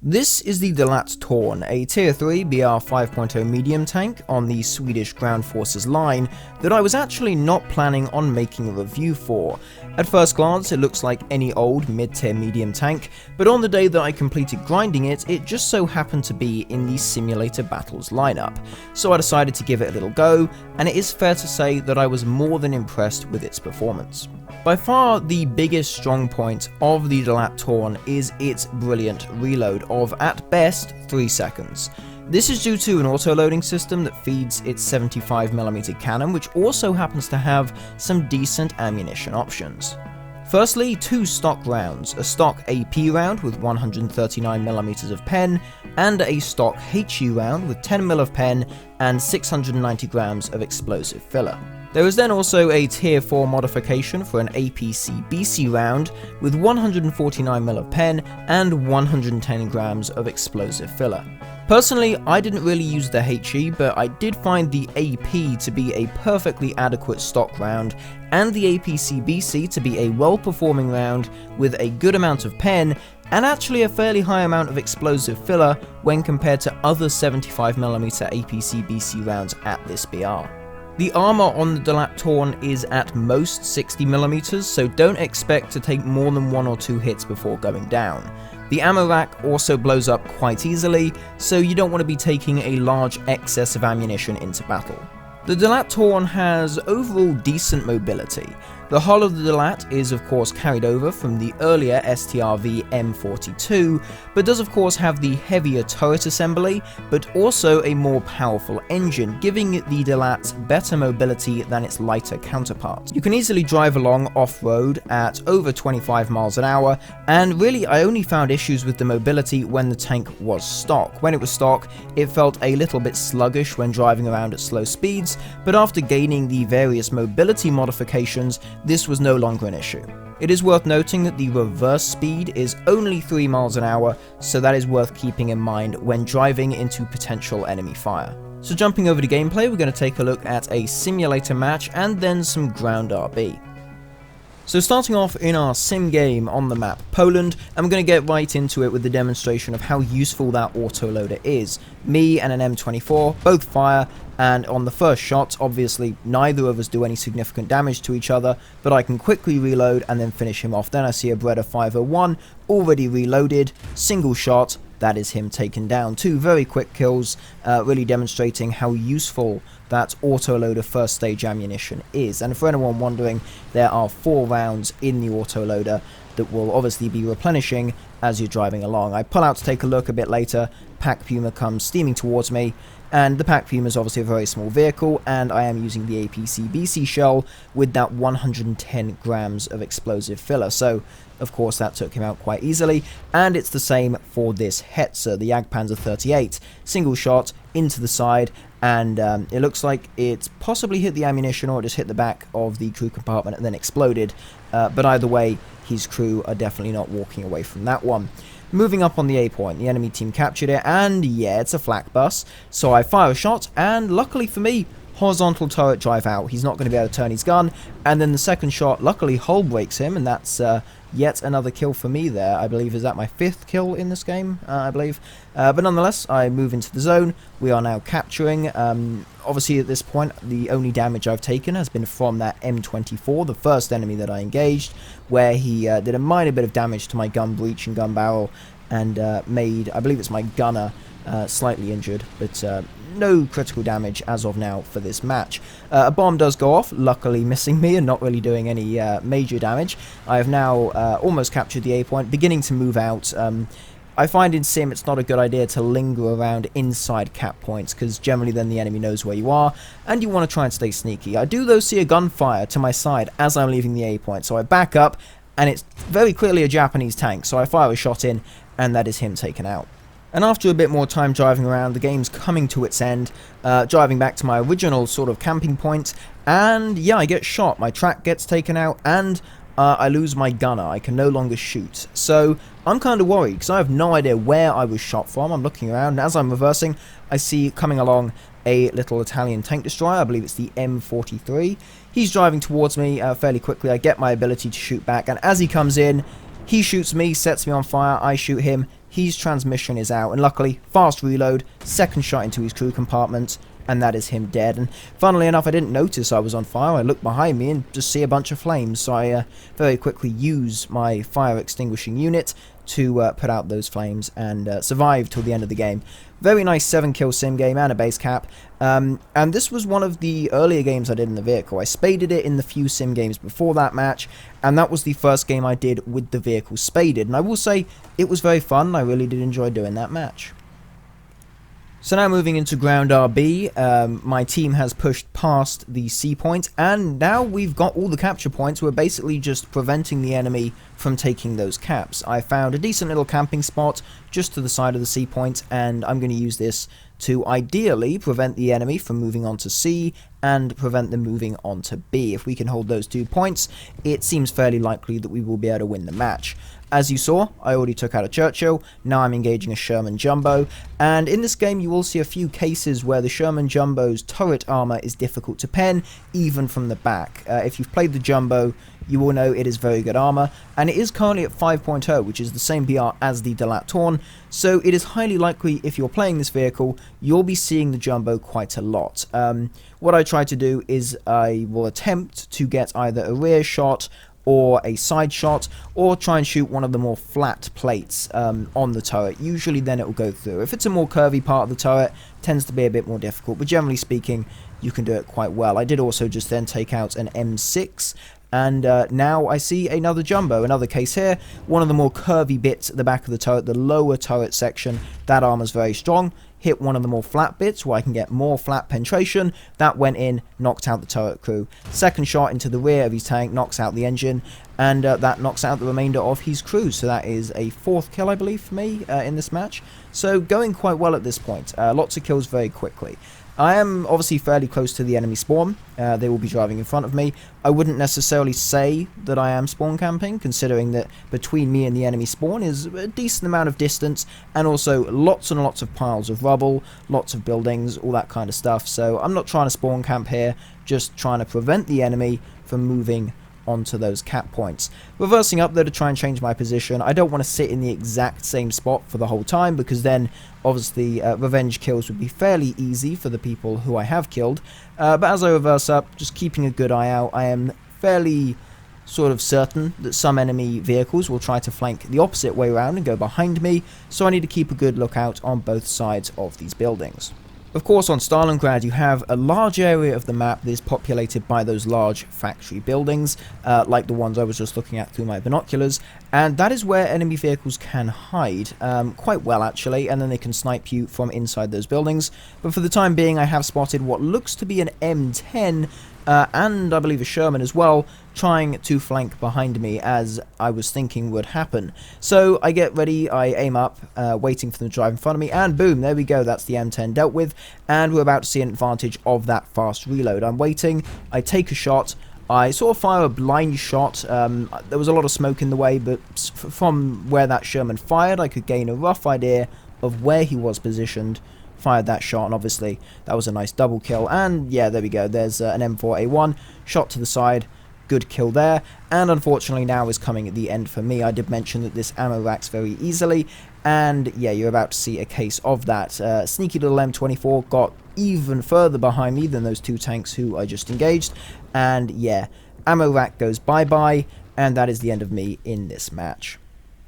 This is the Delat Torn, a Tier 3 BR 5.0 medium tank on the Swedish Ground Forces line that I was actually not planning on making a review for. At first glance it looks like any old mid-tier medium tank, but on the day that I completed grinding it, it just so happened to be in the Simulator Battles lineup. So I decided to give it a little go, and it is fair to say that I was more than impressed with its performance. By far the biggest strong point of the Delat Torn is its brilliant reload of at best 3 seconds. This is due to an auto-loading system that feeds its 75mm cannon, which also happens to have some decent ammunition options. Firstly, 2 stock rounds, a stock AP round with 139mm of pen, and a stock HE round with 10mm of pen and 690 grams of explosive filler. There is then also a Tier 4 modification for an APC-BC round with 149mm of pen and 110 grams of explosive filler. Personally, I didn't really use the HE, but I did find the AP to be a perfectly adequate stock round, and the APC-BC to be a well-performing round with a good amount of pen, and actually a fairly high amount of explosive filler when compared to other 75mm APC-BC rounds at this BR. The armor on the Delat Torn is at most 60mm, so don't expect to take more than 1 or 2 hits before going down. The ammo rack also blows up quite easily, so you don't want to be taking a large excess of ammunition into battle. The Delat Torn has overall decent mobility. The hull of the Delat is of course carried over from the earlier STRV M42, but does of course have the heavier turret assembly, but also a more powerful engine, giving the Delat better mobility than its lighter counterpart. You can easily drive along off-road at over 25 miles an hour, and really I only found issues with the mobility when the tank was stock. When it was stock, it felt a little bit sluggish when driving around at slow speeds, but after gaining the various mobility modifications, this was no longer an issue. It is worth noting that the reverse speed is only 3 miles an hour, so that is worth keeping in mind when driving into potential enemy fire. So jumping over to gameplay, we're going to take a look at a simulator match and then some ground RB. So starting off in our sim game on the map Poland, I'm going to get right into it with the demonstration of how useful that autoloader is. Me and an M24 both fire, and on the first shot, obviously neither of us do any significant damage to each other, but I can quickly reload and then finish him off. Then I see a Breda 501 already reloaded, single shot, that is him taken down. 2 very quick kills, really demonstrating how useful that autoloader first stage ammunition is. And for anyone wondering, there are 4 rounds in the autoloader that will obviously be replenishing as you're driving along. I pull out to take a look a bit later, Pack Puma comes steaming towards me, and the Pack Puma is obviously a very small vehicle, and I am using the APC-BC shell with that 110 grams of explosive filler, so of course that took him out quite easily. And it's the same for this Hetzer, the Jagdpanzer 38, single shot into the side, and it looks like it possibly hit the ammunition or it just hit the back of the crew compartment and then exploded, but either way his crew are definitely not walking away from that one. Moving up on the A point, the enemy team captured it, and yeah, it's a flak bus, so I fire a shot, and luckily for me, horizontal turret drive out. He's not going to be able to turn his gun, and then the second shot luckily hull breaks him, and that's yet another kill for me there. I believe is that my 5th kill in this game, I believe. But nonetheless, I move into the zone. We are now capturing. Obviously at this point, the only damage I've taken has been from that M24, the first enemy that I engaged, where he did a minor bit of damage to my gun breech and gun barrel, and made, I believe it's my gunner, slightly injured, but no critical damage as of now for this match. A bomb does go off, luckily missing me and not really doing any major damage. I have now almost captured the A point, beginning to move out. I find in sim it's not a good idea to linger around inside cap points, because generally then the enemy knows where you are, and you want to try and stay sneaky. I do though see a gunfire to my side as I'm leaving the A point, so I back up, and it's very clearly a Japanese tank, so I fire a shot in, and that is him taken out. And after a bit more time driving around, the game's coming to its end, driving back to my original sort of camping point, and yeah, I get shot, my track gets taken out, and I lose my gunner. I can no longer shoot. So I'm kind of worried because I have no idea where I was shot from. I'm looking around, and as I'm reversing, I see coming along a little Italian tank destroyer. I believe it's the M43. He's driving towards me fairly quickly. I get my ability to shoot back, and as he comes in, He shoots me, sets me on fire, I shoot him, his transmission is out, and luckily, fast reload, second shot into his crew compartment, and that is him dead. And funnily enough, I didn't notice I was on fire. I looked behind me and just see a bunch of flames, so I very quickly use my fire extinguishing unit to put out those flames and survive till the end of the game. Very nice 7-kill sim game and a base cap. And this was one of the earlier games I did in the vehicle. I spaded it in the few sim games before that match, and that was the first game I did with the vehicle spaded. And I will say, it was very fun. I really did enjoy doing that match. So now moving into ground RB, my team has pushed past the C point, and now we've got all the capture points. We're basically just preventing the enemy from taking those caps. I found a decent little camping spot just to the side of the C point, and I'm going to use this to ideally prevent the enemy from moving on to C and prevent them moving on to B. If we can hold those 2 points, it seems fairly likely that we will be able to win the match. As you saw, I already took out a Churchill, now I'm engaging a Sherman Jumbo, and in this game you will see a few cases where the Sherman Jumbo's turret armor is difficult to pen, even from the back. If you've played the Jumbo, you will know it is very good armor, and it is currently at 5.0, which is the same BR as the Delat Torn, so it is highly likely if you're playing this vehicle, you'll be seeing the Jumbo quite a lot. What I try to do is I will attempt to get either a rear shot or a side shot, or try and shoot one of the more flat plates on the turret. Usually then it will go through. If it's a more curvy part of the turret, it tends to be a bit more difficult, but generally speaking, you can do it quite well. I did also just then take out an M6, and now I see another Jumbo. Another case here, one of the more curvy bits at the back of the turret, the lower turret section, that armor's very strong. Hit one of the more flat bits where I can get more flat penetration. That went in, knocked out the turret crew. Second shot into the rear of his tank, knocks out the engine, and that knocks out the remainder of his crew. So that is a 4th kill, I believe, for me in this match. So going quite well at this point. Lots of kills very quickly. I am obviously fairly close to the enemy spawn. They will be driving in front of me. I wouldn't necessarily say that I am spawn camping, considering that between me and the enemy spawn is a decent amount of distance, and also lots and lots of piles of rubble, lots of buildings, all that kind of stuff. So I'm not trying to spawn camp here, just trying to prevent the enemy from moving onto those cap points. Reversing up though to try and change my position. I don't want to sit in the exact same spot for the whole time, because then obviously revenge kills would be fairly easy for the people who I have killed. But as I reverse up, just keeping a good eye out, I am fairly sort of certain that some enemy vehicles will try to flank the opposite way around and go behind me, so I need to keep a good lookout on both sides of these buildings. Of course, on Stalingrad you have a large area of the map that is populated by those large factory buildings, like the ones I was just looking at through my binoculars, and that is where enemy vehicles can hide, quite well actually, and then they can snipe you from inside those buildings. But for the time being I have spotted what looks to be an M10, and I believe a Sherman as well, trying to flank behind me, as I was thinking would happen. So I get ready, I aim up, waiting for them to drive in front of me, and boom, there we go, that's the M10 dealt with, and we're about to see an advantage of that fast reload. I'm waiting, I take a shot, I sort of fire a blind shot. There was a lot of smoke in the way, but from where that Sherman fired, I could gain a rough idea of where he was positioned. Fired that shot, and obviously that was a nice double kill, and yeah, there we go, there's an M4A1, shot to the side, good kill there, and unfortunately now is coming at the end for me. I did mention that this ammo racks very easily, and yeah, you're about to see a case of that. Sneaky little M24 got even further behind me than those 2 tanks who I just engaged, and yeah, ammo rack goes bye-bye, and that is the end of me in this match.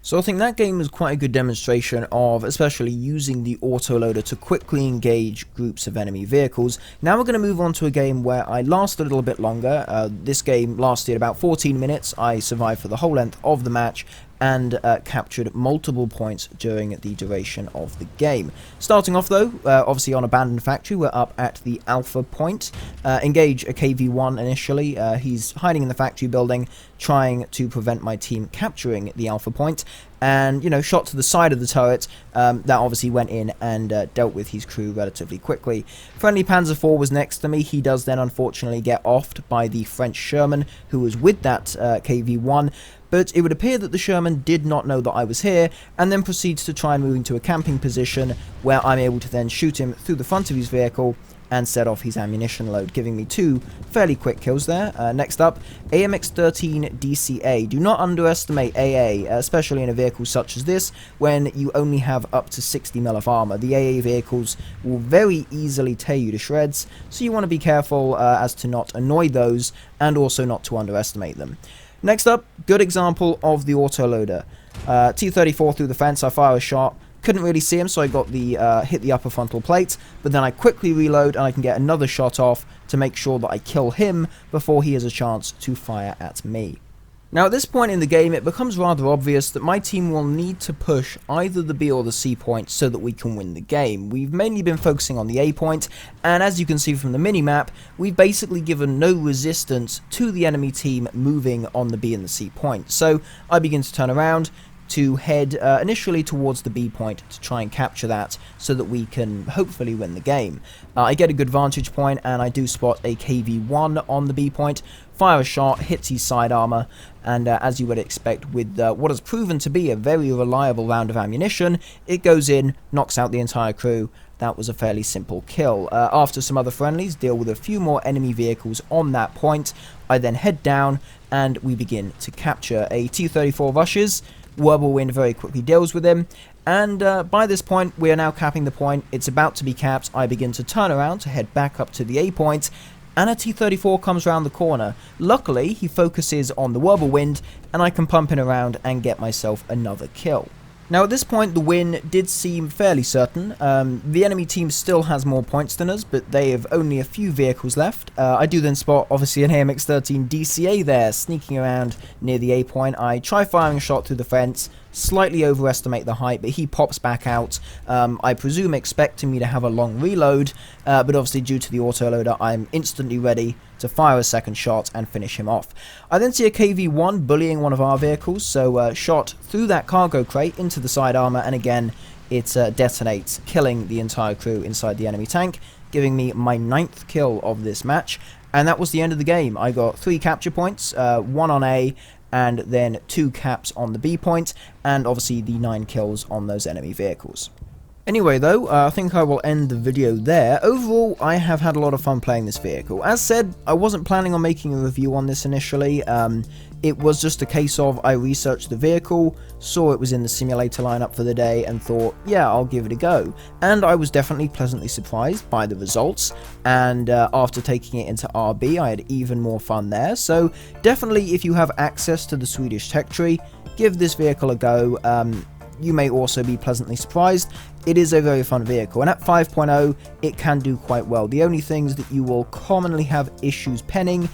So I think that game was quite a good demonstration of especially using the autoloader to quickly engage groups of enemy vehicles. Now we're going to move on to a game where I last a little bit longer. This game lasted about 14 minutes. I survived for the whole length of the match and captured multiple points during the duration of the game. Starting off though, obviously on Abandoned Factory, we're up at the Alpha point. Engage a KV-1 initially. He's hiding in the factory building, trying to prevent my team capturing the Alpha point. And, you know, shot to the side of the turret, that obviously went in and dealt with his crew relatively quickly. Friendly Panzer IV was next to me. He does then unfortunately get offed by the French Sherman, who was with that KV-1. But it would appear that the Sherman did not know that I was here, and then proceeds to try and move into a camping position, where I'm able to then shoot him through the front of his vehicle, and set off his ammunition load, giving me 2 fairly quick kills there. Next up, AMX-13 DCA. Do not underestimate AA, especially in a vehicle such as this, when you only have up to 60 mil of armor. The AA vehicles will very easily tear you to shreds, so you want to be careful as to not annoy those, and also not to underestimate them. Next up, good example of the autoloader. T-34 through the fence, I fire a shot. Couldn't really see him, so I got the hit the upper frontal plate, but then I quickly reload and I can get another shot off to make sure that I kill him before he has a chance to fire at me. Now at this point in the game, it becomes rather obvious that my team will need to push either the B or the C point so that we can win the game. We've mainly been focusing on the A point, and as you can see from the minimap, we've basically given no resistance to the enemy team moving on the B and the C point. So I begin to turn around to head initially towards the B point to try and capture that so that we can hopefully win the game. I get a good vantage point and I do spot a KV-1 on the B point, fire a shot, hits his side armor, and as you would expect with what has proven to be a very reliable round of ammunition, it goes in, knocks out the entire crew. That was a fairly simple kill. After some other friendlies deal with a few more enemy vehicles on that point, I then head down and we begin to capture a T-34 rushes. Whirlwind very quickly deals with him, and by this point we are now capping the point. It's about to be capped. I begin to turn around to head back up to the A point, and a T-34 comes around the corner. Luckily he focuses on the Whirlwind and I can pump him around and get myself another kill. Now at this point the win did seem fairly certain. The enemy team still has more points than us, but they have only a few vehicles left. I do then spot obviously an AMX-13 DCA there sneaking around near the A point. I try firing a shot through the fence, slightly overestimate the height, but he pops back out, I presume expecting me to have a long reload, but obviously due to the autoloader I'm instantly ready to fire a second shot and finish him off. I then see a KV-1 bullying one of our vehicles, so shot through that cargo crate into the side armor, and again it detonates, killing the entire crew inside the enemy tank, giving me my 9th kill of this match, and that was the end of the game. I got 3 capture points, 1 on A, and then 2 caps on the B point, and obviously the 9 kills on those enemy vehicles. Anyway though, I think I will end the video there. Overall, I have had a lot of fun playing this vehicle. As said, I wasn't planning on making a review on this initially. It was just a case of I researched the vehicle, saw it was in the simulator lineup for the day, and thought, yeah, I'll give it a go. And I was definitely pleasantly surprised by the results, and after taking it into RB, I had even more fun there. So definitely, if you have access to the Swedish tech tree, give this vehicle a go. You may also be pleasantly surprised. It is a very fun vehicle, and at 5.0 it can do quite well. The only things that you will commonly have issues penning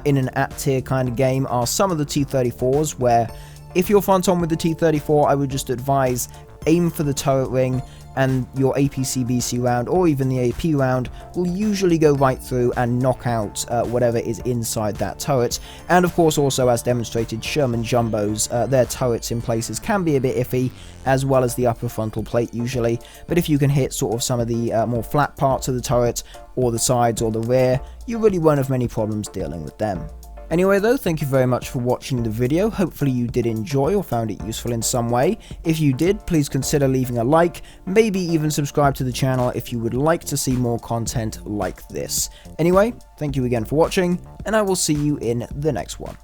in an at tier kind of game are some of the T-34s, where if you're front on with the T-34, I would just advise aim for the turret ring, and your APC-BC round or even the AP round will usually go right through and knock out whatever is inside that turret. And of course, also as demonstrated, Sherman Jumbos, their turrets in places can be a bit iffy, as well as the upper frontal plate usually, but if you can hit sort of some of the more flat parts of the turret, or the sides or the rear, you really won't have many problems dealing with them. Anyway though, thank you very much for watching the video. Hopefully you did enjoy or found it useful in some way. If you did, please consider leaving a like, maybe even subscribe to the channel if you would like to see more content like this. Anyway, thank you again for watching, and I will see you in the next one.